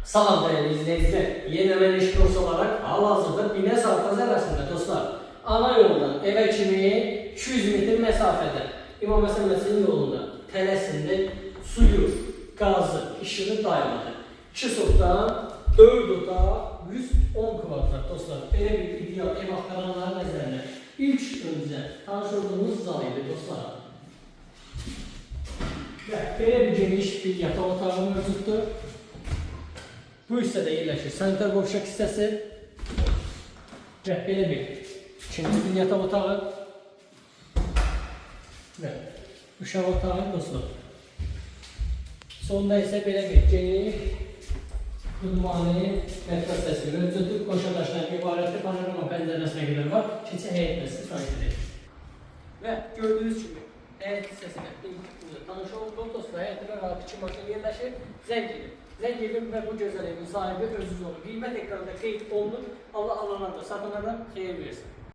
Salam değerli izleyiciler. Yeni hemen iş kursu olarak halihazırda Bines Alkaz arasında dostlar. Ana yoldan eve kimi 200 metre mesafede İmam Hasan Mescidin yolunda tələsində suyu, gazı, işığı dayanmadı. 2 sokdan 4 oda 110 kvadrat dostlar. Belə bir ideal ev axtaranların nəzərinə ilk öncə tanış olduğumuz zal idi dostlar. Və belə bir geniş bir yataq otağı mövcuddur. Bu hissədə yerləşir sanitar qovşaq hissəsi və belə bir ikinci bir yataq otağı və uşaq otağı dostlar. Sonda isə belə bir geniş qurmani mətbəx təsviri mövcuddur. Qoşa daşlardan ibarətli panorama pəncərəsinə qədər var. Keçi həyət məsələ edir. Və gördüyünüz kimi həyət hissəsinə ilk tanış olduq dostlar. Həyətdə rahat 2 maşın yerləşir. Zəng edin. Zəng edin və bu gözəl evin sahibi özünüz olun. Qiymət ekranında qeyd olunur. Allah alana da satana da xeyir versin.